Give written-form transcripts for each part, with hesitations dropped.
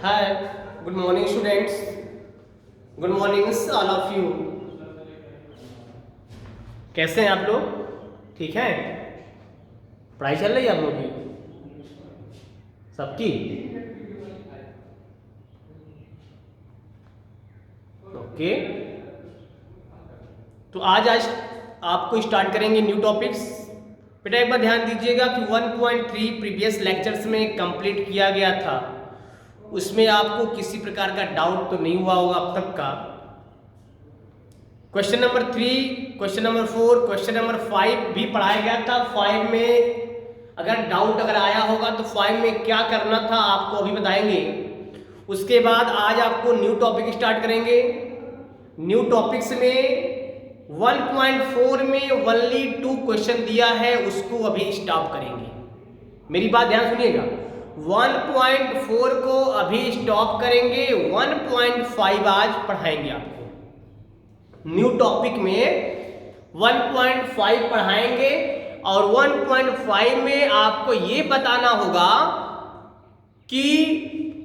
Hi, good morning students. Good morning all of you. कैसे हैं आप लोग? ठीक है? पढ़ाई चल रही है आप लोग की? सबकी? ओके. तो आज आपको स्टार्ट करेंगे न्यू टॉपिक्स. बेटा एक बार ध्यान दीजिएगा कि 1.3 प्रीवियस लेक्चर्स में कंप्लीट किया गया था. उसमें आपको किसी प्रकार का डाउट तो नहीं हुआ होगा अब तक का. Question number 3, question number 4, question number 5 भी पढ़ाया गया था. 5 में अगर डाउट आया होगा तो 5 में क्या करना था आपको अभी बताएंगे. उसके बाद आज आपको न्यू टॉपिक स्टार्ट करेंगे. न्यू टॉपिक्स में 1.4 में ओनली 2 क्वेश्चन दिया है, उसको अभी स्टॉप करेंगे. मेरी बात ध्यान सुनिएगा. 1.4 को अभी स्टॉप करेंगे. 1.5 आज पढ़ाएंगे आपको. न्यू टॉपिक में 1.5 पढ़ाएंगे और 1.5 में आपको ये बताना होगा कि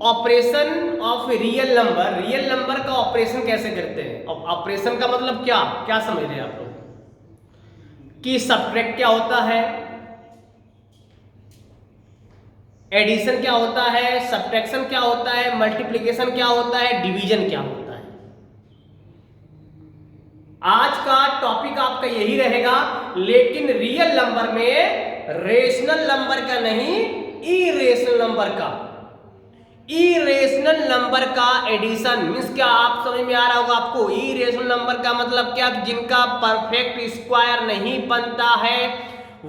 ऑपरेशन ऑफ रियल नंबर का ऑपरेशन कैसे करते हैं. ऑपरेशन का मतलब क्या समझ रहे हैं आप लोग कि सब्ट्रैक्ट क्या होता है, एडिशन क्या होता है, सब्ट्रैक्शन क्या होता है, मल्टीप्लिकेशन क्या होता है, डिवीजन क्या होता है. आज का टॉपिक आपका यही रहेगा. लेकिन रियल नंबर में रेशनल नंबर का नहीं, इरेशनल नंबर का. इरेशनल नंबर का एडिशन मीन्स क्या, आप समझ में आ रहा होगा आपको. इरेशनल नंबर का मतलब क्या, जिनका परफेक्ट स्क्वायर नहीं बनता है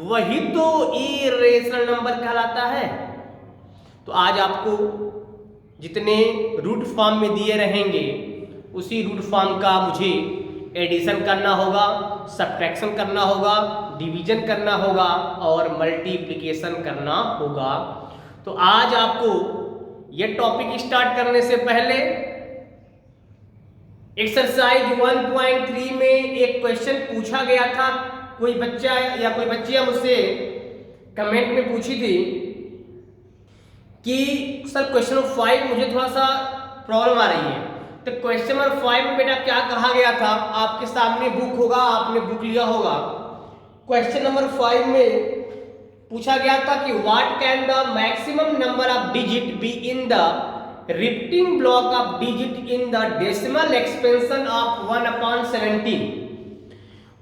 वही तो इरेशनल नंबर कहलाता है. तो आज आपको जितने रूट फॉर्म में दिए रहेंगे उसी रूट फॉर्म का मुझे एडिशन करना होगा, सब्ट्रैक्शन करना होगा, डिवीजन करना होगा और मल्टीप्लिकेशन करना होगा. तो आज आपको ये टॉपिक स्टार्ट करने से पहले एक्सरसाइज 1.3 में एक क्वेश्चन पूछा गया था. कोई बच्चा या कोई बच्चियां मुझसे कमेंट में पूछी थी कि सर क्वेश्चन 5 मुझे थोड़ा सा प्रॉब्लम आ रही है. तो क्वेश्चन नंबर 5 में बेटा क्या कहा गया था, आपके सामने बुक होगा, आपने बुक लिया होगा. क्वेश्चन नंबर 5 में पूछा गया था कि what can the maximum number of digit be in the repeating block of digit in the decimal expansion of 1/17.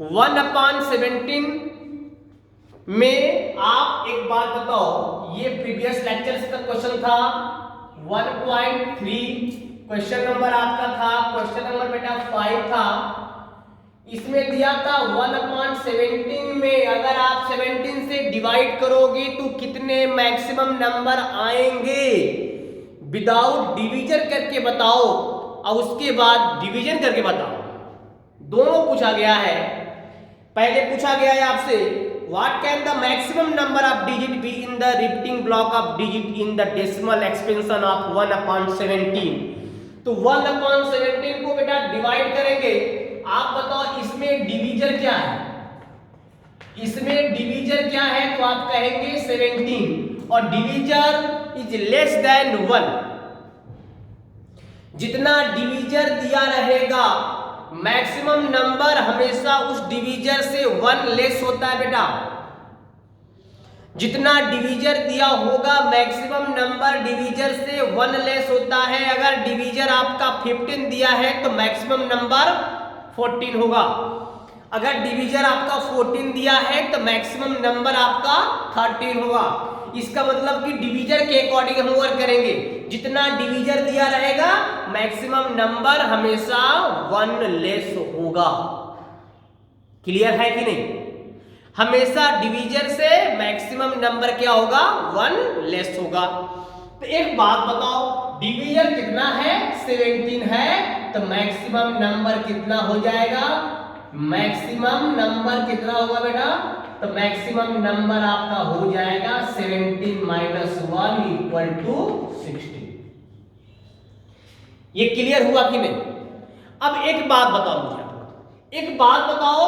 1/17 में आप एक बात बताओ, ये प्रीवियस लेक्चर्स का क्वेश्चन था. 1.3 क्वेश्चन नंबर आपका था. क्वेश्चन नंबर बेटा 5 था. इसमें दिया था 1/17 में अगर आप 17 से डिवाइड करोगे तो कितने मैक्सिमम नंबर आएंगे. विदाउट डिवीजन करके बताओ और उसके बाद डिवीजन करके बताओ. दोनों पूछा गया है. पहले पूछा गया है आपसे what can the maximum number of digit be in the repeating block of digit in the decimal expansion of 1/17. तो 1/17 को बेटा डिवाइड करेंगे. आप बताओ इसमें डिवीजर क्या है, इसमें डिवीजर क्या है, तो आप कहेंगे 17 और डिवीजर इज लेस देन 1. जितना डिवीजर दिया रहेगा मैक्सिमम नंबर हमेशा उस डिवीजर से 1 लेस होता है बेटा. जितना डिवीजर दिया होगा मैक्सिमम नंबर डिवीजर से 1 लेस होता है. अगर डिवीजर आपका 15 दिया है तो मैक्सिमम नंबर 14 होगा. अगर डिवीजर आपका 14 दिया है तो मैक्सिमम नंबर आपका 13 होगा. इसका मतलब कि डिवीजर के अकॉर्डिंग हम वर्क करेंगे. जितना डिवीजर दिया रहेगा मैक्सिमम नंबर हमेशा 1 लेस होगा. क्लियर है कि नहीं. हमेशा डिवीजर से मैक्सिमम नंबर क्या होगा, 1 लेस होगा. तो एक बात बताओ, डिवीजर कितना है, 17 है, तो मैक्सिमम नंबर कितना हो जाएगा. मैक्सिमम नंबर कितना होगा बेटा, तो मैक्सिमम नंबर आपका हो जाएगा 17 - 1 = 16. ये क्लियर हुआ कि नहीं. अब एक बात बताओ मुझे, एक बात बताओ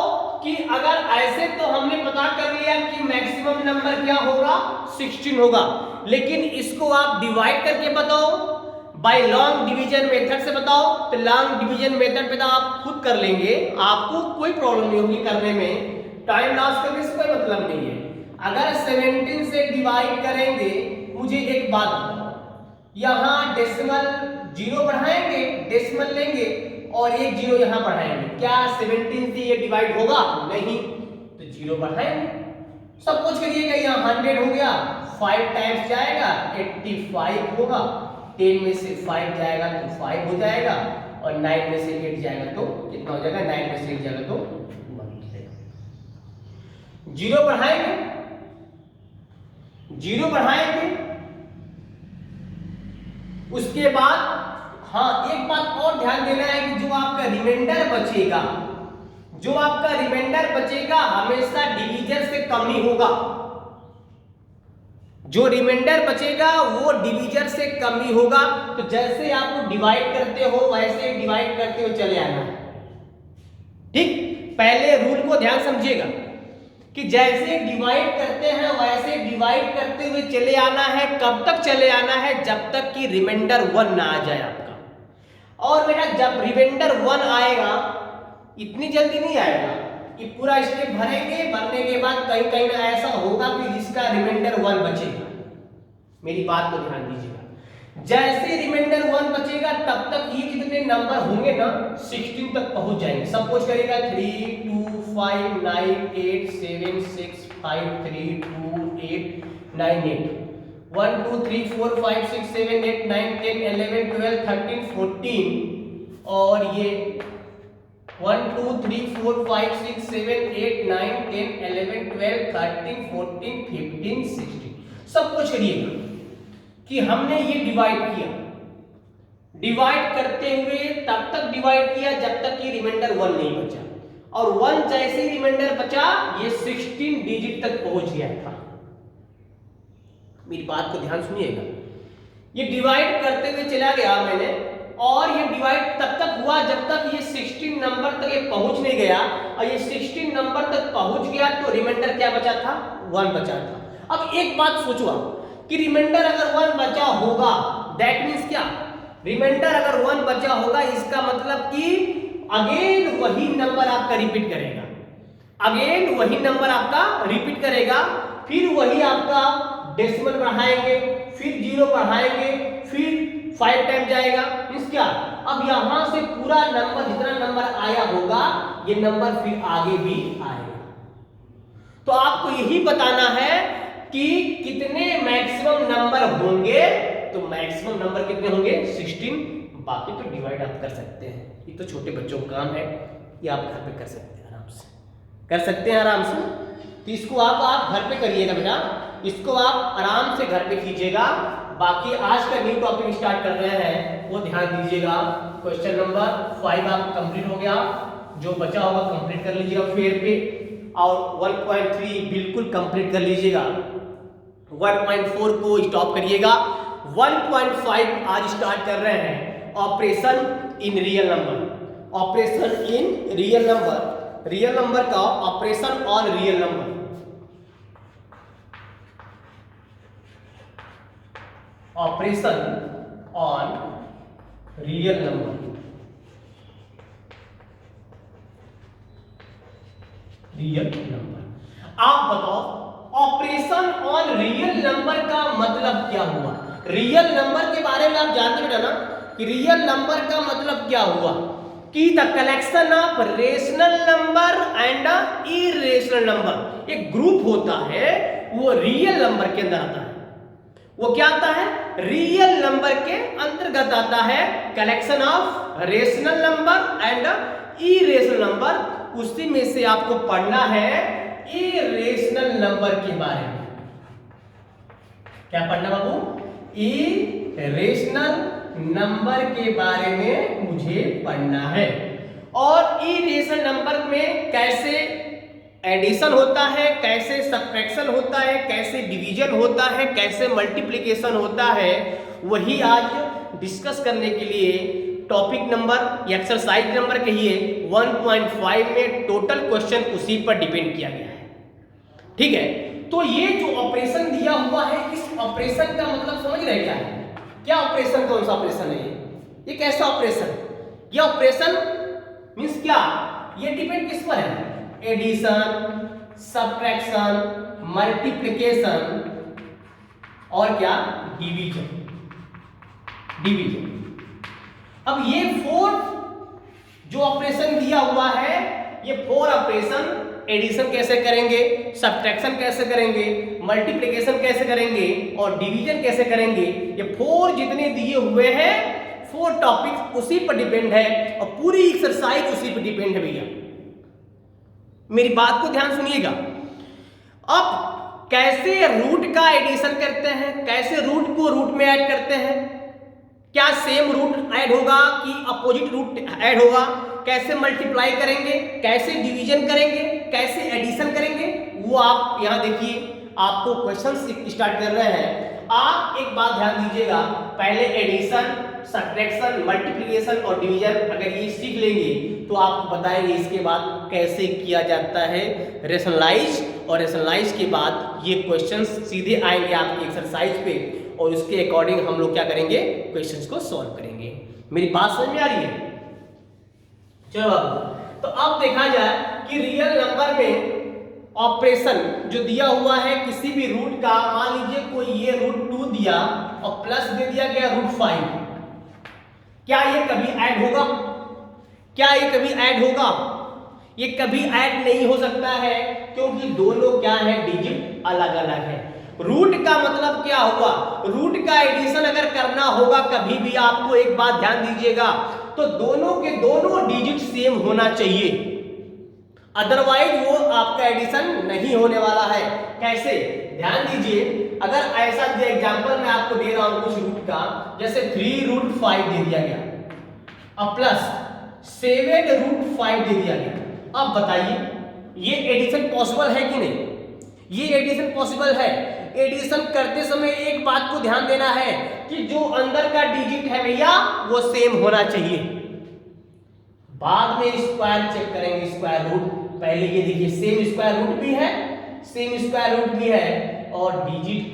कि अगर ऐसे तो हमने पता कर लिया कि मैक्सिमम नंबर क्या होगा 16 होगा, लेकिन इसको आप डिवाइड करके बताओ, बाय लॉन्ग डिवीजन मेथड से बताओ। तो लॉन्ग डिवीजन मेथड पे तो आप खुद कर लेंगे, आपको कोई प्रॉब्लम नहीं होगी करने में, टाइम लॉस करने से कोई मतलब नहीं है। अगर 17 से डिवाइड करेंगे, मुझे एक बात बताओ, यहां डेसिमल जीरो बढ़ाएंगे, डेसिमल लेंगे और एक जीरो यहां बढ़ाएंगे, क्या 17 से ये डिवाइड होगा? नहीं, तो जीरो बढ़ाएंगे। सब कुछ करिएगा, यहाँ 100 हो गया, 5 टाइम्स जाएगा 85 होगा, 10 में से 5 जाएगा तो 5 हो जाएगा, और 9 में से 8 जाएगा तो कितना हो जाएगा? 9 में से 8 जाएगा तो 1 हो जाएगा। जीरो बढ़ाएंगे, जीरो बढ़ाएंगे, उसके बाद हाँ एक बात और ध्यान देना है कि जो आपका रिमाइंडर बचेगा, जो आपका रिमाइंडर बचेगा हमेशा डिवीजन से कम ही होगा। जो रिमाइंडर बचेगा वो डिवीजन से कम ही होगा। तो जैसे आप डिवाइड करते हो वैसे डिवाइड करते हो चले आना है। ठीक, पहले रूल को ध्यान समझिएगा कि जैसे डिवाइड करते हैं वैसे डिवाइड करते हुए चले आना है। कब तक चले आना है? जब तक कि रिमाइंडर 1 ना आ जाए आपका। और बेटा जब रिमाइंडर 1 आएगा, इतनी जल्दी नहीं आएगा, ये पूरा स्टेप भरेंगे, भरने के बाद कहीं कहीं ना ऐसा होगा कि जिसका रिमाइंडर 1 बचेगा। मेरी बात को ध्यान दीजिएगा, जैसे रिमाइंडर 1 बचेगा तब तक ये जितने नंबर होंगे ना 16 तक पहुंच जाएंगे। सब कुछ करेगा 3 2 5 9 8 7 6 5 3 2 8 9 8 1 2 3 4 5 6 7 8 9 10 11 12 13 14 और ये 1 2 3 4 5 6 7 8 9 10 11 12 13 14 15 16 सब कुछ करिएगा कि हमने ये डिवाइड किया। डिवाइड करते हुए तब तक डिवाइड किया जब तक कि रिमाइंडर 1 नहीं बचा, और 1 जैसे ही रिमाइंडर बचा ये 16 डिजिट तक पहुंच गया था। मेरी बात को ध्यान सुनिएगा, ये डिवाइड करते हुए चला गया मैंने, और ये डिवाइड तब तक हुआ जब तक ये 16 नंबर तक ये पहुंच नहीं गया, और ये 16 नंबर तक पहुंच गया तो रिमाइंडर क्या बचा था? 1 बचा था। अब एक बात सोचो आप कि रिमाइंडर अगर 1 बचा होगा, दैट मींस क्या? रिमाइंडर अगर 1 बचा होगा इसका मतलब कि अगेन वही नंबर आपका रिपीट करेगा, अगेन वही नंबर आपका रिपीट करेगा, फिर वही आपका डेसिमल बढ़ाएंगे, फिर जीरो बढ़ाएंगे, फिर 5 टाइम जाएगा। मींस क्या? अब यहां से पूरा नंबर जितना नंबर आया होगा ये नंबर फिर आगे भी आएगा। तो आपको यही बताना है कि कितने मैक्सिमम नंबर होंगे। तो मैक्सिमम नंबर कितने होंगे? 16। बाकी तो डिवाइड आप कर सकते हैं, ये तो छोटे बच्चों का काम है, ये आप घर पे कर सकते हैं, आराम से कर सकते हैं, आराम से। तो इसको आप घर पे करिएगा बेटा, इसको आप आराम से घर पे कीजिएगा। बाकी आज का न्यू टॉपिक स्टार्ट कर रहे हैं वो ध्यान दीजिएगा। क्वेश्चन नंबर 5 आप कंप्लीट हो गया, जो बचा होगा कंप्लीट कर लीजिएगा फेयर पे, और 1.3 बिल्कुल कंप्लीट कर लीजिएगा। 1.4 को स्टॉप करिएगा। 1.5 आज स्टार्ट कर रहे हैं, operation in real number. Operation in real number, real number का operation on real number. Operation on real number. Real number, आप बताओ ऑपरेशन ऑन रियल नंबर का मतलब क्या हुआ? रियल नंबर के बारे में आप जानते बेटा ना कि रियल नंबर का मतलब क्या हुआ कि the collection of rational number and irrational number. एक ग्रुप होता है वो रियल नंबर के अंदर आता है। वो क्या आता है? रियल नंबर के अंतर्गत आता है। Collection of rational number and irrational number, उसी में से आपको पढ़ना है इरेशनल नंबर के बारे में। क्या पढ़ना बाबू? इरेशनल नंबर के बारे में मुझे पढ़ना है। और इरेशनल नंबर में कैसे एडिशन होता है, कैसे सब्ट्रैक्शन होता है, कैसे डिवीजन होता है, कैसे मल्टीप्लिकेशन होता है, वही आज डिस्कस करने के लिए टॉपिक नंबर या एक्सरसाइज नंबर कहिए 1.5 में टोटल क्वेश्चन उसी पर डिपेंड किया गया है। ठीक है, तो ये जो ऑपरेशन दिया हुआ है, इस ऑपरेशन का मतलब समझ रहे क्या है? क्या ऑपरेशन, कौन सा ऑपरेशन है ये कैसा ऑपरेशन? ये ऑपरेशन मींस क्या? ये डिपेंड किस पर है? एडिशन, सब्ट्रैक्शन, मल्टीप्लिकेशन और क्या? डिवीजन। अब ये 4 जो ऑपरेशन दिया हुआ है, ये 4 ऑपरेशन, एडिशन कैसे करेंगे, सब्ट्रैक्शन कैसे करेंगे, मल्टीप्लिकेशन कैसे करेंगे और डिवीजन कैसे करेंगे, ये 4 जितने दिए हुए हैं 4 टॉपिक्स उसी पर डिपेंड है और पूरी एक्सरसाइज उसी पर डिपेंड है। भैया मेरी बात को ध्यान सुनिएगा। अब कैसे रूट का एडिशन करते हैं, कैसे रूट को रूट में ऐड करते हैं, क्या सेम रूट ऐड होगा कि अपोजिट रूट ऐड होगा, कैसे मल्टीप्लाई करेंगे, कैसे डिवीजन करेंगे, कैसे एडिशन करेंगे, वो आप यहां देखिए, आपको क्वेश्चन स्टार्ट कर रहे हैं। आप एक बात ध्यान दीजिएगा, पहले एडिशन, सब्ट्रैक्शन, मल्टीप्लिकेशन और डिवीजन अगर ये सीख लेंगे तो आपको बताएंगे इसके बाद कैसे किया जाता है रेशनलाइज, और रेशनलाइज के बाद ये क्वेश्चंस सीधे आएंगे आपकी एक्सरसाइज पे और उसके अकॉर्डिंग हम लोग क्या करेंगे, क्वेश्चंस को सॉल्व करेंगे। मेरी बात समझ में आ रही है? चलो बाबू, तो अब देखा जाए कि रियल नंबर में ऑपरेशन जो दिया हुआ है किसी भी रूट का, मान लीजिए कोई ये रूट 2 दिया और प्लस दे दिया गया रूट 5, क्या ये कभी ऐड होगा? क्या ये कभी ऐड होगा? ये कभी ऐड नहीं हो सकता है, क्योंकि दोनों क्या है, डिजिट अलग अलग है। रूट का मतलब क्या हुआ? रूट का एडिशन अगर करना होगा कभी भी, आपको एक बात ध्यान दीजिएगा, तो दोनों के दोनों डिजिट सेम होना चाहिए, अदरवाइज वो आपका एडिशन नहीं होने वाला है। कैसे? ध्यान दीजिए, अगर ऐसा एग्जांपल मैं आपको दे रहा हूं कुछ रूट का, जैसे 3√5 दे दिया गया और प्लस 7√5 दे दिया गया। अब बताइए ये एडिशन पॉसिबल है कि नहीं? ये एडिशन पॉसिबल है। एडिशन करते समय एक बात को ध्यान देना है कि जो अंदर का डिजिट है भैया वो सेम होना चाहिए। बाद में स्क्वायर चेक करेंगे, स्क्वायर रूट। पहले ये देखिए सेम स्क्वायर रूट भी है, सेम स्क्वायर रूट भी है और डिजिट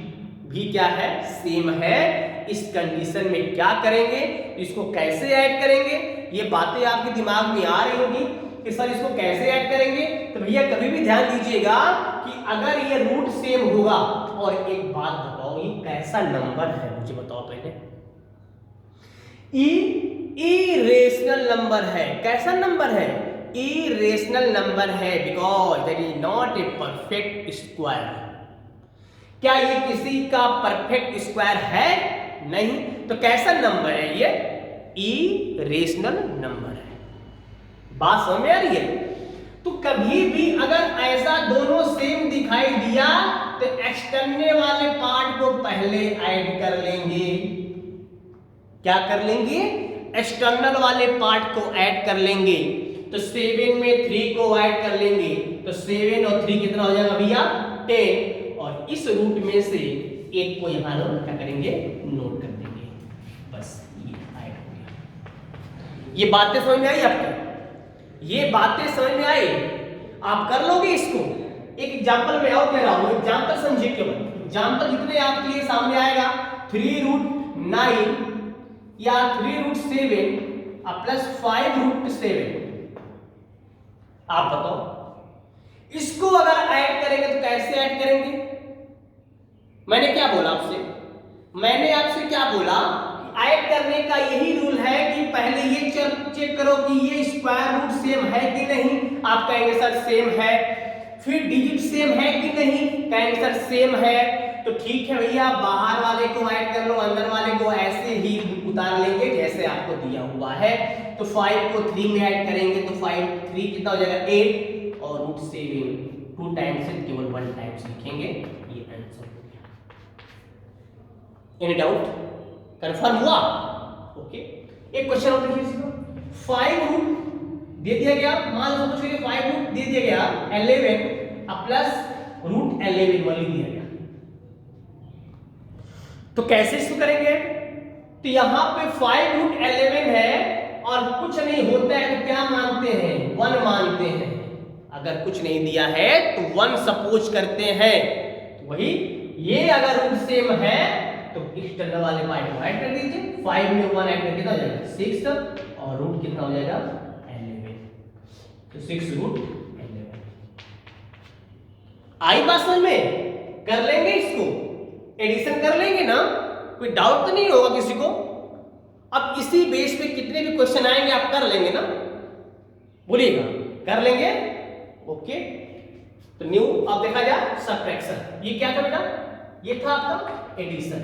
भी क्या है, सेम है। इस कंडीशन में क्या करेंगे, इसको कैसे ऐड करेंगे, ये बातें आपके दिमाग में आ रही होगी कि सर इसको कैसे ऐड करेंगे। तो भैया कभी भी ध्यान दीजिएगा कि अगर ये रूट सेम होगा, और एक बात बताओ ये कैसा नंबर है मुझे बताओ पहले। इरेशनल नंबर है। कैसा नंबर है? इरेशनल नंबर है, because that is not a perfect square. क्या ये किसी का परफेक्ट स्क्वायर है? नहीं। तो कैसा नंबर है ये? इरेशनल नंबर है। बात समझ में आ रही है? तो कभी भी अगर ऐसा दोनों सेम दिखाई दिया तो एक्सटर्नल वाले पार्ट को पहले ऐड कर लेंगे। क्या कर लेंगे? एक्सटर्नल वाले पार्ट को ऐड कर लेंगे। तो 7 में 3 को ऐड कर लेंगे, तो 7 और 3 कितना हो जाएगा भैया? 10। और इस रूट में से एक को यहां लोग क्या करेंगे, नोट कर देंगे। बस ये ऐड हो गया। ये बातें समझ में आई आपको? ये बातें समझ में आई? आप कर लोगे इसको। एक एग्जांपल में और कह रहा हूं, एग्जांपल समझिए केवल। एग्जांपल जितने आपके लिए सामने आएगा 3√9 या 3√7 प्लस 5√7, आप बताओ इसको अगर ऐड करेंगे तो कैसे ऐड करेंगे? मैंने क्या बोला आपसे? मैंने आपसे क्या बोला? ऐड करने का यही रूल है कि पहले ये चेक करो कि ये स्क्वायर रूट सेम है कि नहीं। आप कहेंगे सर सेम है। फिर डिजिट सेम है कि नहीं, कहेंगे सर सेम है। तो ठीक है भैया, बाहर वाले को ऐड कर लो, अंदर वाले को ऐसे ही उतार लेंगे जैसे आपको दिया हुआ है। तो 5 को 3 में ऐड करेंगे तो 3 कितना हो जाएगा? 8 और √7 2 टाइम्स से केवल 1 टाइम्स लिखेंगे। ये आंसर हो गया। Any doubt? कंफर्म हुआ? ओके। एक क्वेश्चन और देखिए इसको। 5 दे दिया गया, मान लो कुछ 5 दे दिया गया 11 प्लस √11 वाली दिया गया। तो कैसे इसको करेंगे? तो यहां पे 5√11 है और कुछ नहीं होता है तो क्या मानते हैं, 1 मानते हैं। अगर कुछ नहीं दिया है तो 1 सपोज करते हैं। तो वही ये अगर रूट सेम है तो एक्सटर्नल वाले पार्ट को ऐड कर दीजिए। 5 में 1 ऐड करके कितना हो जाएगा 6 और रूट कितना हो जाएगा 11। तो 6 रूट 11 आई बात समझ में। कर लेंगे इसको, एडिशन कर लेंगे ना, कोई डाउट तो नहीं होगा किसी को। अब इसी बेस पे कितने भी क्वेश्चन आएंगे आप कर लेंगे ना, बोलिएगा कर लेंगे। ओके, तो न्यू अब देखा जाए सबट्रैक्शन। ये क्या था बेटा, ये था आपका एडिशन,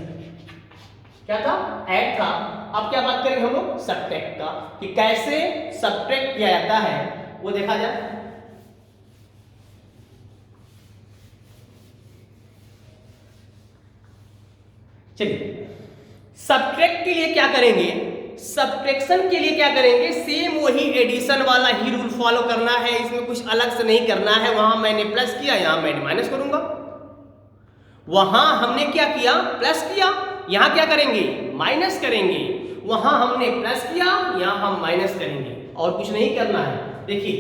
क्या था ऐड था। अब क्या बात करेंगे हम लोग सबट्रैक्ट का, कि कैसे सबट्रैक्ट किया जाता है वो देखा जाए। चलिए सबट्रैक्ट के लिए क्या करेंगे, सब्ट्रैक्शन के लिए क्या करेंगे, सेम वही एडिशन वाला ही रूल फॉलो करना है। इसमें कुछ अलग से नहीं करना है। वहां मैंने प्लस किया, यहां मैंने माइनस करूंगा। वहां हमने क्या किया, प्लस किया, यहां क्या करेंगे माइनस करेंगे। वहां हमने प्लस किया, यहां हम माइनस करेंगे, और कुछ नहीं करना है। देखिए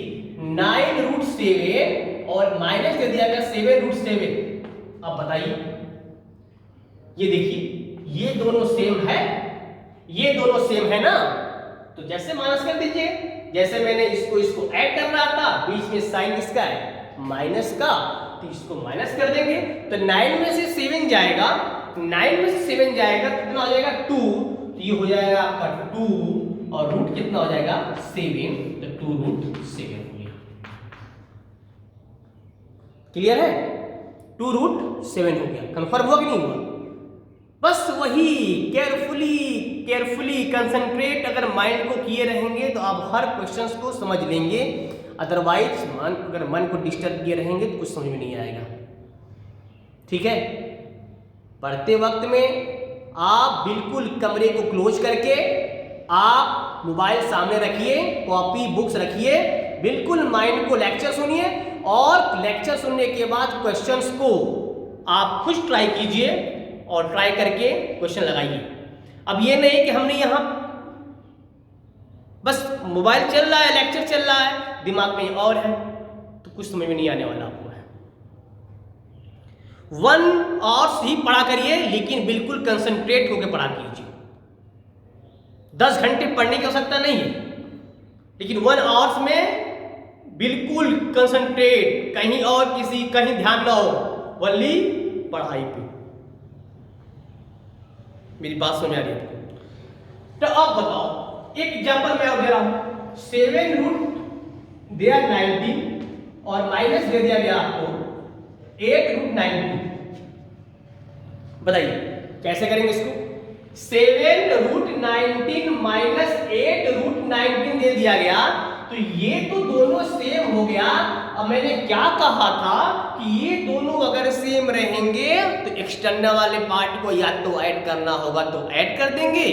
9√7 और माइनस कर दिया गया 7√7। अब बताइए, ये देखिए ये दोनों सेम है, ये दोनों सेम है ना, तो जैसे माइनस कर दीजिए। जैसे मैंने इसको ऐड कर रहा था, बीच में साइन किसका है माइनस का, तो इसको माइनस कर देंगे। तो 9 में से 7 जाएगा, 9 में से 7 जाएगा कितना हो जाएगा 2, तो ये हो जाएगा आपका 2 और रूट कितना हो जाएगा 7, तो 2√7 हो गया। क्लियर है, 2√7 हो गया। कंफर्म हुआ कि नहीं हुआ। बस वही केयरफुली कंसंट्रेट अगर माइंड को किए रहेंगे तो आप हर क्वेश्चंस को समझ लेंगे। अदरवाइज अगर मन को डिस्टर्ब किए रहेंगे तो कुछ समझ में नहीं आएगा। ठीक है, पढ़ते वक्त में आप बिल्कुल कमरे को क्लोज करके आप मोबाइल सामने रखिए, कॉपी बुक्स रखिए, बिल्कुल माइंड को लेक्चर सुनिए, और लेक्चर सुनने के बाद क्वेश्चंस को आप खुद ट्राई कीजिए और ट्राई करके क्वेश्चन लगाइए। अब ये नहीं कि हमने यहाँ बस मोबाइल चल रहा है, लेक्चर चल रहा है, दिमाग में और है, तो कुछ समझ में नहीं आने वाला आपको है। 1 आवर्स ही पढ़ा करिए, लेकिन बिल्कुल कंसंट्रेट होकर पढ़ा कीजिए। 10 घंटे पढ़ने की आवश्यकता नहीं है, लेकिन 1 आवर्स में बिल्कुल कंसंट्रेट, कहीं और कहीं ध्यान ना हो, ओनली पढ़ाई पे। मेरी बात समझ आ रही है आपको। तो अब बताओ, एक एग्जांपल मैं और दे रहा हूं। 7 रूट दिया 19 और माइनस दे दिया गया आपको 8√19। बताइए कैसे करेंगे इसको। 7√19 माइनस 8√19 दे दिया गया, तो ये तो दोनों सेम हो गया। अब मैंने क्या कहा था कि ये दोनों अगर सेम रहेंगे तो एक्सटर्नल वाले पार्ट को या तो ऐड करना होगा तो ऐड कर देंगे,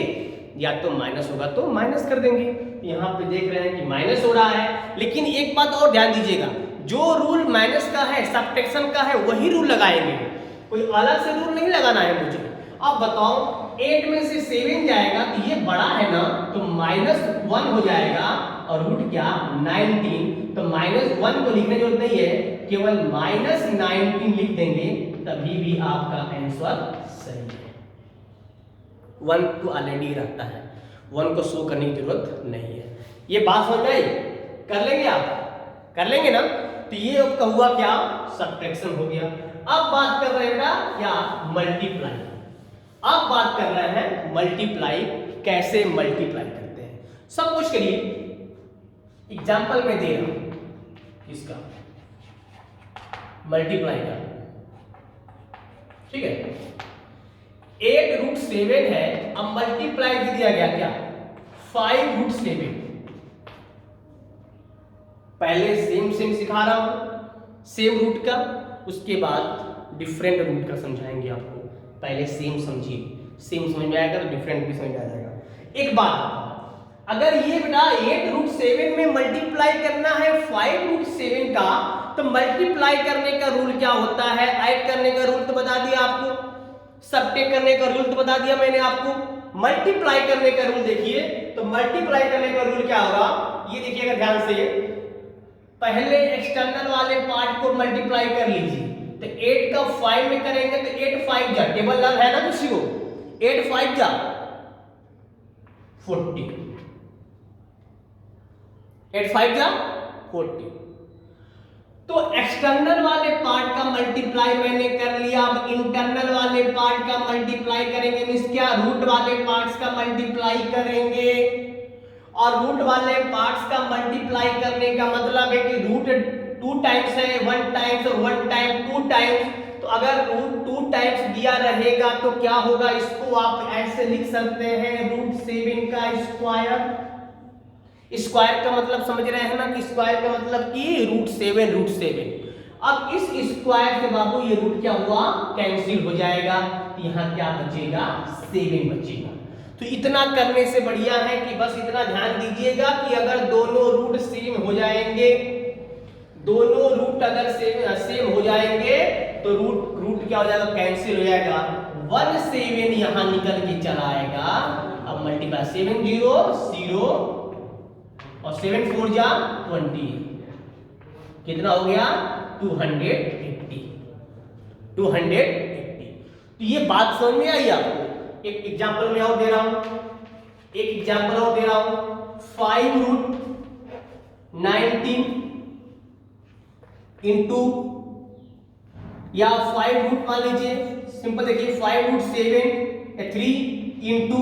या तो माइनस होगा तो माइनस कर देंगे। यहाँ पे देख रहे हैं कि माइनस हो रहा है, लेकिन एक बात और ध्यान दीजिएगा, जो रूल माइनस का है, सब्ट्रैक्शन का है, वही रूल लगाएंगे, कोई अलग से रूल नहीं लगाना है मुझे। अब बताओ 8 में से 7 जाएगा तो ये बड़ा है ना, तो -1 हो जाएगा, और रूट क्या 19, तो -1 को लिखने की जरूरत नहीं है, केवल -19 लिख देंगे, तभी भी आपका आंसर सही है। 1 तो ऑलरेडी रहता है, 1 को शो करने की जरूरत नहीं है। ये बात समझ आई, कर लेंगे आप, कर लेंगे ना। तो ये आपका हुआ क्या, सब्ट्रैक्शन हो गया। अब बात कर रहे हैं बेटा क्या, मल्टीप्लाई। अब बात कर रहे हैं मल्टीप्लाई, कैसे मल्टीप्लाई करते हैं। सब कुछ करिए, एग्जाम्पल में दे रहा हूं इसका मल्टीप्लाई का, ठीक है। 8√7 है, अब मल्टीप्लाई दिया गया क्या 5√7। पहले सेम सिखा रहा हूं, सेम रूट का, उसके बाद डिफरेंट रूट का समझाएंगे आपको। पहले सेम समझिए, सेम समझ में आएगा तो डिफरेंट भी समझ आ जाएगा। एक बात, अगर ये बेटा 8√7 में मल्टीप्लाई करना है 5√7 का, तो मल्टीप्लाई करने का रूल क्या होता है, ऐड करने का रूल तो बता दिया आपको, सबट्रैक्ट करने का रूल तो बता दिया मैंने आपको। मल्टीप्लाई करने का रूल देखिए, तो मल्टीप्लाई करने का रूल क्या होगा, ये देखिएगा ध्यान से, पहले एक्सटर्नल वाले पार्ट को मल्टीप्लाई कर लीजिए। तो 8 का 5 में करेंगे तो 8 5 जा, टेबल लर्न है ना किसी को, 8 5 जा 40, 8 5 जा 40। तो एक्सटर्नल वाले पार्ट का मल्टीप्लाई मैंने कर लिया, अब इंटरनल वाले पार्ट का मल्टीप्लाई करेंगे, मींस क्या, रूट वाले पार्ट्स का मल्टीप्लाई करेंगे। और रूट वाले पार्ट्स का मल्टीप्लाई करने का मतलब है कि रूट 2 टाइम्स है, 1 टाइम्स और 1 टाइम 2 टाइम्स। तो अगर रूट 2 टाइम्स दिया रहेगा तो क्या होगा, इसको आप ऐसे लिख सकते हैं √7 का स्क्वायर। स्क्वायर का मतलब समझ रहे हैं ना, कि स्क्वायर का मतलब कि √7। अब इस स्क्वायर से बाबू ये रूट क्या हुआ, कैंसिल हो जाएगा, यहाँ क्या बचेगा, 7 बचेगा। तो इतना करने से बढ़िया है कि बस इतना ध्यान दीजिएगा कि अगर दोनों रूट सेम हो जाएंगे, दोनों रूट अगर सेम हो जाएंगे तो रूट क्या हो जाएगा, कैंसिल हो जाएगा। 17 यहाँ निकल के चला आएगा। अब मल्टीप्लाई 7 0 और 7 4 जा 20, कितना हो गया, 280। तो ये बात समझ में आई आपको। एक एग्जांपल में और दे रहा हूं, 5√19 इंटू, या 5 मान लीजिए, सिंपल देखिए 5√7 3 इंटू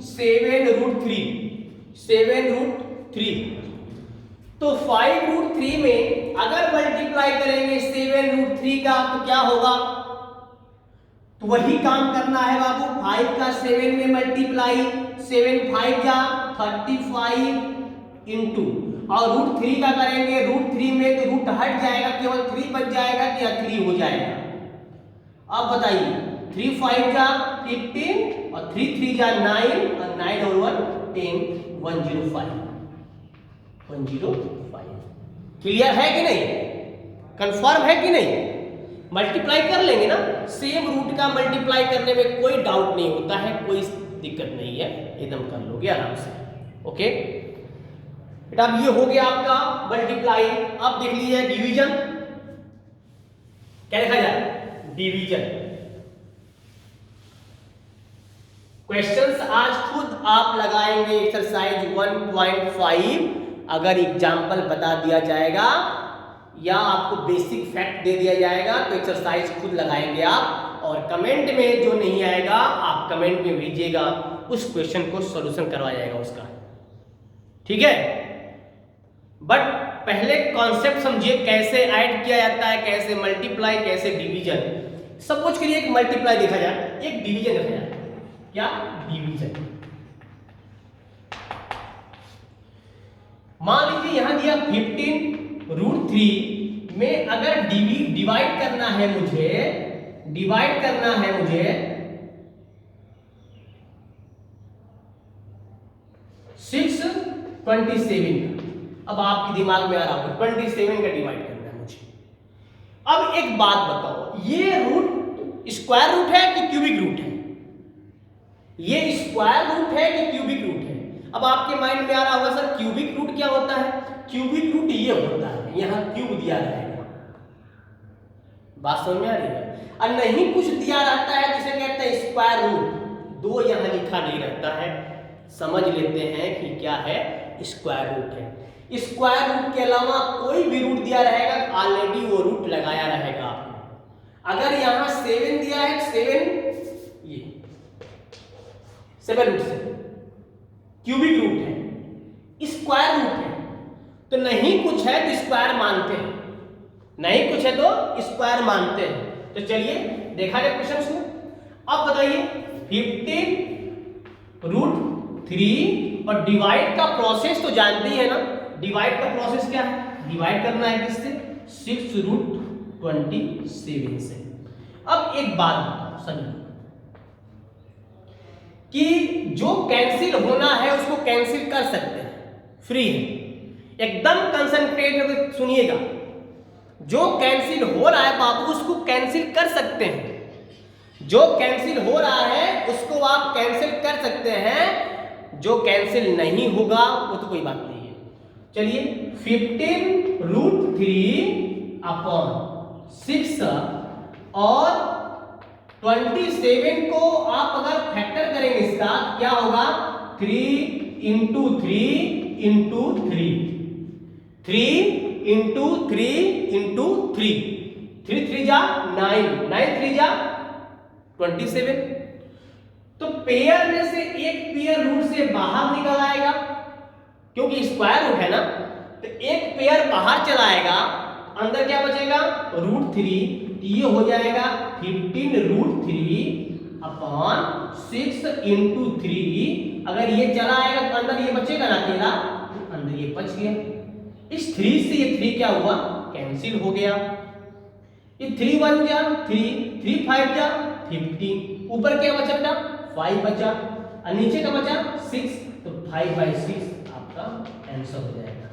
7√3। तो 5√3 में अगर मल्टीप्लाई करेंगे 7√3 का तो क्या होगा, तो वही काम करना है बाबू, 5 का 7 में मल्टीप्लाई, 7 5 जा 35 इंटू, और √3 का करेंगे, √3 में तो रूट हट जाएगा, केवल 3 बच जाएगा कि 3 हो जाएगा। अब बताइए, 3 5 जा 15 और 3 3 जा 9 और 9 और 1 10, 105। क्लियर है कि नहीं, कंफर्म है कि नहीं। मल्टीप्लाई कर लेंगे ना, सेम रूट का मल्टीप्लाई करने में कोई डाउट नहीं होता है, कोई दिक्कत नहीं है, एकदम कर लोगे आराम से। ओके बेटा, अब ये हो गया आपका मल्टीप्लाई। अब देख लीजिए डिवीजन, क्या लिखा जाए, डिवीजन। क्वेश्चंस आज खुद आप लगाएंगे, एक्सरसाइज 1.5 अगर एग्जाम्पल बता दिया जाएगा या आपको बेसिक फैक्ट दे दिया जाएगा तो एक्सरसाइज खुद लगाएंगे आप, और कमेंट में जो नहीं आएगा आप कमेंट में भेजिएगा, उस क्वेश्चन को सॉल्यूशन करवाया जाएगा उसका, ठीक है। बट पहले कॉन्सेप्ट समझिए, कैसे ऐड किया जाता है, कैसे मल्टीप्लाई, कैसे डिवीजन। सब कुछ के लिए एक मल्टीप्लाई देखा जाए, एक डिवीजन देखा जाए। क्या डिवीजन, मान लीजिए यहां दिया 15√3 में अगर डिवाइड करना है मुझे, 627 का। अब आपके दिमाग में आ रहा होगा 27 का डिवाइड करना है मुझे। अब एक बात बताओ, ये रूट स्क्वायर रूट है कि क्यूबिक रूट है, ये स्क्वायर रूट है कि क्यूबिक रूट है। अब आपके माइंड में आ रहा होगा सर क्यूबिक रूट क्या होता है, क्यूबिक रूट ये होता है, यहां क्यूब दिया रहेगा, बात समझ में आ रही है। और नहीं कुछ दिया रहता है जिसे कहते हैं स्क्वायर रूट, 2 यहां लिखा नहीं रहता है, समझ लेते हैं कि क्या है, स्क्वायर रूट है। स्क्वायर रूट के अलावा कोई भी रूट दिया रहेगा ऑलरेडी वो रूट लगाया रहेगा आपको। अगर यहां 7 दिया है, 7√7 क्यूबिक रूट है, स्क्वायर रूट है, तो नहीं कुछ है तो स्क्वायर मानते हैं, नहीं कुछ है तो स्क्वायर मानते हैं। तो चलिए देखा जाए क्वेश्चन को। अब बताइए 15√3 और डिवाइड का प्रोसेस तो जानते ही है ना, डिवाइड का प्रोसेस क्या है, डिवाइड करना है किससे, 6√27 से। अब एक बात बताओ सभी कि जो कैंसिल होना है उसको कैंसिल कर सकते हैं, फ्री है, एकदम कंसंट्रेट होकर सुनिएगा। जो कैंसिल हो रहा है बाबू उसको कैंसिल कर सकते हैं, जो कैंसिल हो रहा है उसको आप कैंसिल कर सकते हैं। जो कैंसिल नहीं होगा वो तो कोई बात नहीं है। चलिए 15√3/6 और 27 को आप अगर फैक्टर करेंगे इसका क्या होगा, 3 × 3 × 3, 3 × 3 × 3, 3 3 जा 9, 9 3 जा 27। तो पेयर में से एक पेयर रूट से बाहर निकल आएगा क्योंकि स्क्वायर रूट है ना, तो एक पेयर बाहर चला आएगा, अंदर क्या बचेगा √3, ये हो जाएगा 15√3/6 × 3। अगर ये चला आएगा तो अंदर ये बचेगा ना अकेला, अंदर ये बच गया। इस 3 से ये 3 क्या हुआ, कैंसिल हो गया। ये 3 1 जा 3, 3 5 जा 15, ऊपर क्या बचा बेटा 5 बचा और नीचे का बचा 6, तो 5/6 आपका आंसर हो जाएगा।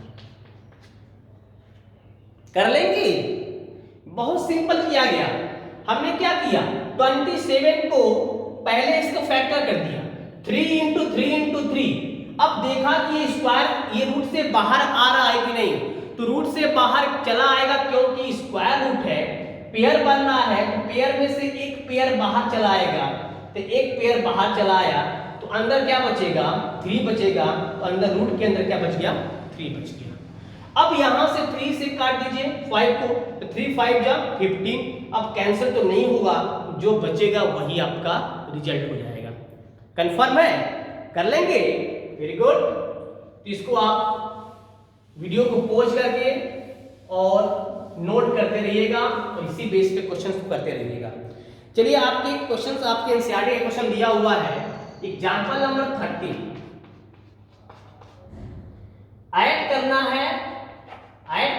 कर लेंगे, बहुत सिंपल किया गया। हमने क्या किया, 27 को पहले इसको फैक्टर कर दिया, 3 × 3 × 3। अब देखा कि ये स्क्वायर ये रूट से बाहर आ रहा है कि नहीं, तो रूट से बाहर चला आएगा क्योंकि स्क्वायर रूट है, पेयर बन रहा है, तो पेयर में से एक पेयर बाहर चला आएगा, तो एक पेयर बाहर चला आया तो अंदर क्या बचेगा 3 बचेगा, तो अंदर रूट के अंदर क्या बच गया 3 बच गया। अब यहां से 3 से काट दीजिए 5 को, तो 3 5 जा 15। अब कैंसिल तो नहीं होगा, जो बचेगा वही आपका रिजल्ट हो जाएगा। कंफर्म है, कर लेंगे, वेरी गुड। तो इसको आप वीडियो को पॉज करके और नोट करते रहिएगा और इसी बेस पे क्वेश्चंस को करते रहिएगा। चलिए आपके क्वेश्चंस, आपके एनसीईआरटी का क्वेश्चन दिया हुआ है, एग्जांपल नंबर 30। ऐड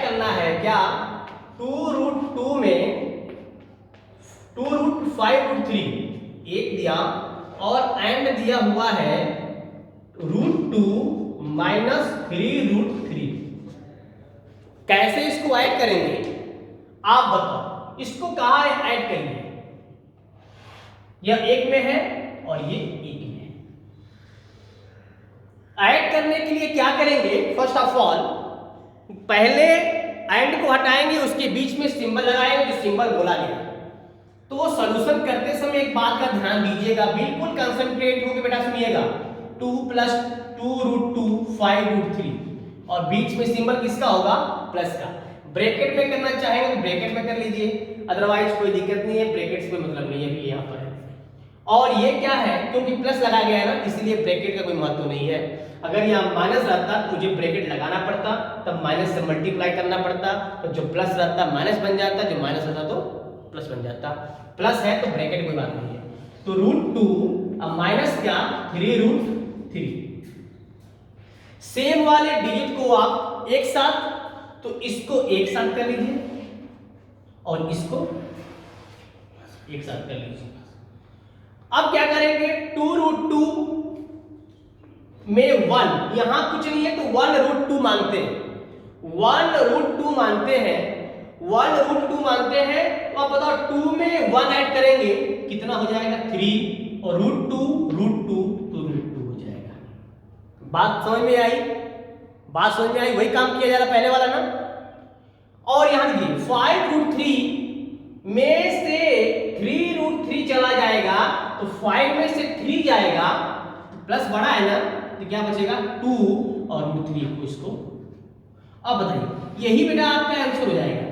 करना है क्या 2√2 में 2√5√3 एक दिया और एंड दिया हुआ है √2 - 3√3। कैसे इसको ऐड करेंगे आप बताओ, इसको कहां ऐड करेंगे, यह एक में है और ये एक में है। ऐड करने के लिए क्या करेंगे, फर्स्ट ऑफ ऑल पहले एंड को हटाएंगे, उसके बीच में सिंबल लगाएंगे जो सिंबल बोला गया। तो वो सॉल्यूशन करते समय एक बात का ध्यान दीजिएगा, बिल्कुल कंसंट्रेट होकर बेटा सुनिएगा। 2 + 2√2 5√3 और बीच में सिंबल किसका होगा, प्लस का। ब्रैकेट में करना चाहेंगे तो ब्रैकेट में कर लीजिए, अदरवाइज कोई दिक्कत नहीं है, ब्रैकेट्स में मतलब नहीं है भी यहाँ पर है। और ये क्या है, क्योंकि प्लस लगा गया है ना, इसलिए ब्रैकेट का कोई महत्व नहीं है। अगर यहाँ माइनस रहता तो मुझे ब्रैकेट लगाना पड़ता, तब माइनस से मल्टीप्लाई करना पड़ता, तो जो प्लस रहता माइनस बन जाता, जो माइनस रहता तो प्लस बन जाता। प्लस है तो ब्रैकेट कोई बात नहीं है। तो √2 अब माइनस क्या 3√3। सेम वाले डिजिट को आप एक साथ, तो इसको एक साथ कर लीजिए और इसको एक साथ कर लीजिए। अब क्या करेंगे, 2√2 में 1, यहां कुछ नहीं है तो 1√2 मानते हैं, 1√2 मानते हैं, 1√2 मानते हैं। तो आप बताओ 2 में 1 ऐड करेंगे कितना हो जाएगा 3 और √2 तो √2 हो जाएगा। बात समझ में आई, वही काम किया जा रहा पहले वाला ना। और यहां देखिए 5√3 में से 3√3 चला जाएगा, तो 5 में से 3 जाएगा, प्लस बड़ा है ना, तो क्या बचेगा 2 और √3 को इसको। अब बताइए, यही बेटा आपका आंसर हो जाएगा,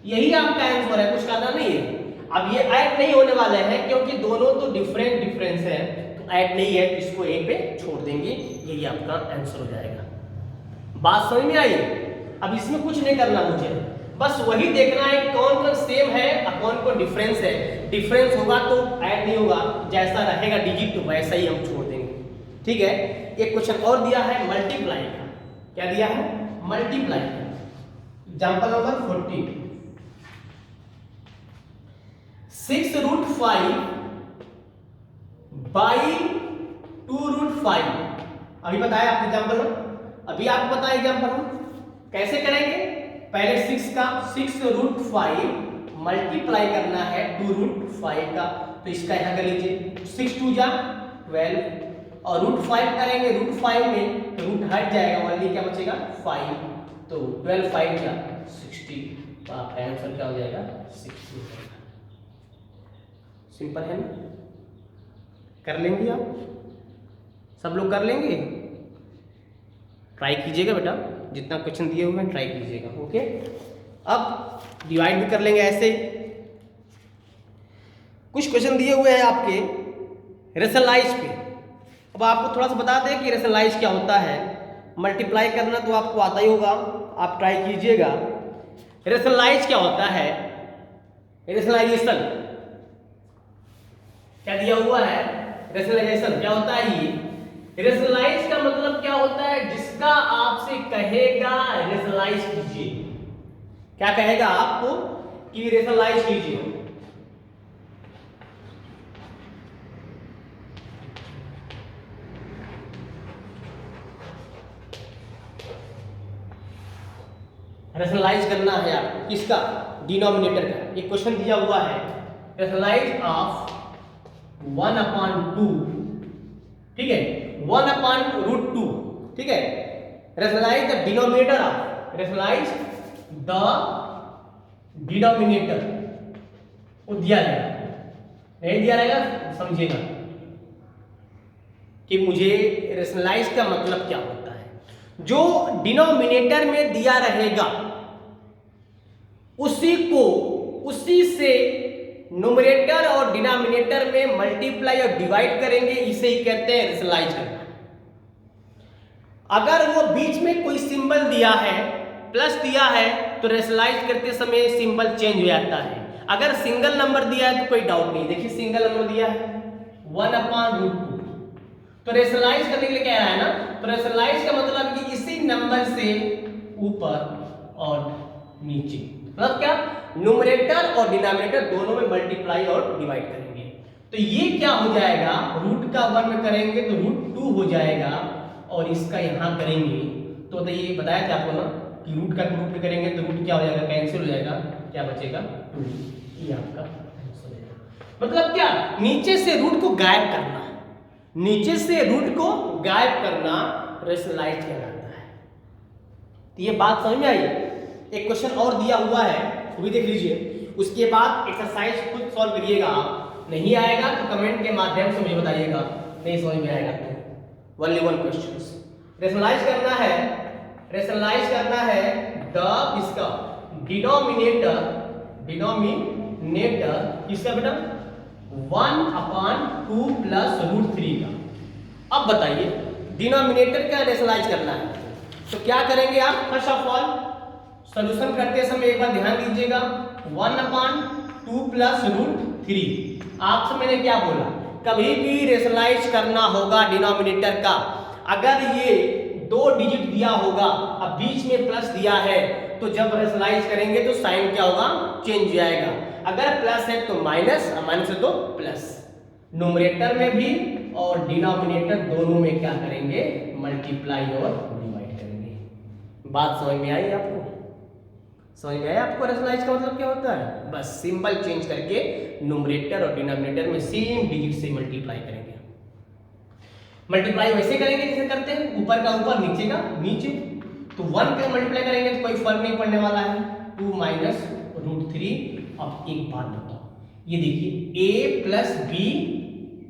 यही आपका आंसर है, कुछ करना नहीं है। अब ये ऐड नहीं होने वाले हैं क्योंकि दोनों तो डिफरेंस है, तो ऐड नहीं है, तो इसको एक पे छोड़ देंगे, यही आपका आंसर हो जाएगा। बात समझ में आई। अब इसमें कुछ नहीं करना मुझे, बस वही देखना है कौन कौन सेम है और कौन कौन डिफरेंस है। डिफरेंस होगा तो ऐड नहीं होगा, जैसा रहेगा डिजिट तो वैसा ही हम छोड़ देंगे, ठीक है। एक क्वेश्चन और दिया है मल्टीप्लाई का, क्या दिया है मल्टीप्लाई का। Example number 14, 6√5 / 2√5। अभी बताया आपको एग्जांपल, अभी आपको पता है एग्जांपल हम कैसे करेंगे। पहले 6√5 मल्टीप्लाई करना है 2√5 का, तो इसका यहां कर लीजिए, 6 2 जा 12, और √5 करेंगे, √5 में रूट हट जाएगा, ओनली क्या बचेगा 5, तो 12 5 क्या 60, तो आपका आंसर क्या हो जाएगा 60 हो जाएगा। सिंपल है ना, कर लेंगे आप, सब लोग कर लेंगे, ट्राई कीजिएगा बेटा, जितना क्वेश्चन दिए हुए हैं ट्राई कीजिएगा। ओके, अब डिवाइड भी कर लेंगे ऐसे। कुछ क्वेश्चन दिए हुए हैं आपके रेशनलाइज पे, अब आपको थोड़ा सा बता दें कि रेशनलाइज क्या होता है। मल्टीप्लाई करना तो आपको आता ही होगा, आप ट्राई कीजिएगा। रेशनलाइज क्या होता है, रेशनलाइजेशन क्या दिया हुआ है, रेशनलाइजेशन क्या होता है ये। रेशनलाइज का मतलब क्या होता है, जिसका आपसे कहेगा रेशनलाइज कीजिए, क्या कहेगा आपको कि रेशनलाइज कीजिए। रेशनलाइज करना है आपको, किसका, डिनोमिनेटर का। एक क्वेश्चन दिया हुआ है, रेशनलाइज ऑफ 1/2, ठीक है, 1/√2, ठीक है। Rationalise the denominator of, rationalise the denominator, वो दिया रहेगा, नहीं दिया रहेगा समझिएगा कि मुझे रेशनलाइज का मतलब क्या होता है। जो डिनोमिनेटर में दिया रहेगा उसी से न्यूमरेटर और डिनोमिनेटर में मल्टीप्लाई और डिवाइड करेंगे, इसे ही कहते हैं रेशनलाइज करना। अगर वो बीच में कोई सिंबल दिया है, प्लस दिया है, तो रेशनलाइज करते समय सिंबल चेंज हो जाता है। अगर सिंगल नंबर दिया है तो कोई डाउट नहीं, देखिए सिंगल नंबर दिया है 1/√2, तो रेशनलाइज करने के लिए क्या है ना, तो रेशनलाइज का मतलब कि इसी नंबर से ऊपर और नीचे, मतलब क्या, न्यूमरेटर और डिनोमिनेटर दोनों में मल्टीप्लाई और डिवाइड करेंगे। तो ये क्या हो जाएगा, रूट का 1 में करेंगे तो √2 हो जाएगा, और इसका यहां करेंगे तो ये बताया था आपको ना कि रूट का रूट में करेंगे तो रूट क्या हो जाएगा, कैंसिल हो जाएगा, क्या बचेगा 2, ये आपका आंसर हो जाएगा। मतलब क्या, नीचे से रूट को गायब करना, नीचे से रूट को गायब करना रेशनलाइज कहलाता है। तो ये बात समझ में आई। एक क्वेश्चन और दिया हुआ है, वो भी देख लीजिए, उसके बाद एक्सरसाइज खुद सॉल्व करिएगा आप। नहीं आएगा तो कमेंट के माध्यम से मुझे बताइएगा, नहीं समझ में आएगा तो ओनली 1 क्वेश्चन। रेशनलाइज करना है, रेशनलाइज करना है द इसका डिनोमिनेटर, डिनोमिनेटर किसका बेटा 1/2 प्लस √3 का। अब बताइए डिनोमिनेटर का रेशनलाइज करना है तो क्या करेंगे आप। फर्स्ट ऑफ ऑल सॉल्यूशन करते समय एक बार ध्यान दीजिएगा, 1/2 प्लस √3। आपसे मैंने क्या बोला, कभी भी रेशनलाइज करना होगा डिनोमिनेटर का, अगर ये 2 डिजिट दिया होगा, अब बीच में प्लस दिया है, तो जब रेशनलाइज करेंगे तो साइन क्या होगा, चेंज हो जाएगा। अगर प्लस है तो माइनस, माइनस है तो प्लस। न्यूमरेटर में भी और डिनोमिनेटर दोनों में क्या करेंगे, मल्टीप्लाई और डिवाइड करेंगे। बात समझ में आई आपको, समझ में आया आपको रेशनलाइज का मतलब क्या होता है। बस सिंबल चेंज करके न्यूमरेटर और डिनोमिनेटर में सेम डिजिट से मल्टीप्लाई करेंगे। मल्टीप्लाई वैसे करेंगे जैसे करते हैं, ऊपर का ऊपर नीचे का नीचे। तो 1 का मल्टीप्लाई करेंगे तो कोई फर्क नहीं पड़ने वाला है, 2 माइनस √3। अब एक बात बताओ, ये देखिए a plus b,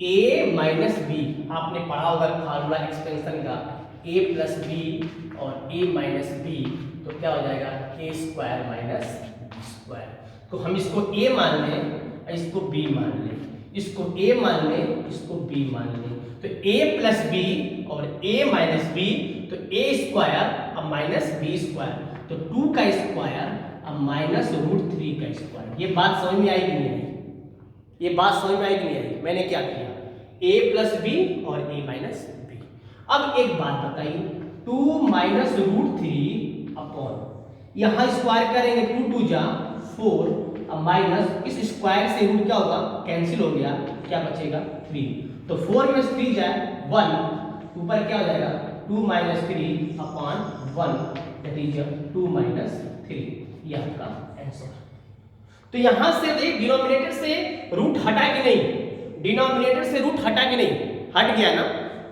a minus b, आपने पढ़ा होगा फार्मूला एक्सपेंशन का, a प्लस बी और a माइनस बी, तो क्या हो जाएगा a² माइनस b²। तो हम इसको a मान लें, इसको b मान लें, इसको a मान लें, इसको b मान लें, तो a प्लस बी और a माइनस बी, तो a² अब माइनस b², तो 2 का स्क्वायर अब माइनस √3 का स्क्वायर। ये बात समझ में आई कि नहीं आई, ये बात समझ में आई कि नहीं आई। मैंने क्या किया, a प्लस बी और a माइनस बी। अब एक बात बताइए, 2 माइनस √3 अपॉन, यहाँ स्क्वायर करेंगे 2 2 जा 4, अब माइनस इस स्क्वायर से रूट क्या होगा, कैंसिल हो गया, क्या बचेगा 3, तो 4 में 3 जाए 1, ऊपर क्या हो जाएगा 2 minus 3 upon 1, that is 2 minus 3, ये आपका आंसर। तो यहां से देख डिनोमिनेटर से रूट हटा कि नहीं, डिनोमिनेटर से रूट हटा कि नहीं, हट गया ना,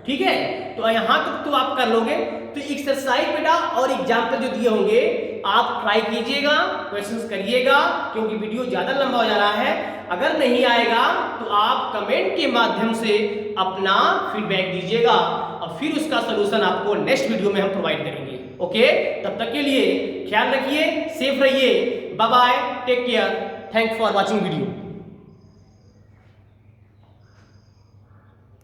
ठीक है, तो यहाँ तक तो आप कर लोगे। तो एक्सरसाइज बेटा और एग्जाम्पल जो दिए होंगे आप ट्राई कीजिएगा, क्वेश्चंस करिएगा, क्योंकि वीडियो ज्यादा लंबा हो जा रहा है। अगर नहीं आएगा तो आप कमेंट के माध्यम से अपना फीडबैक दीजिएगा और फिर उसका सलूशन आपको नेक्स्ट वीडियो में हम प्रोवाइड करेंगे। ओके, तब तक के लिए ख्याल रखिए, सेफ रहिए, bye bye, take care, thanks for watching video.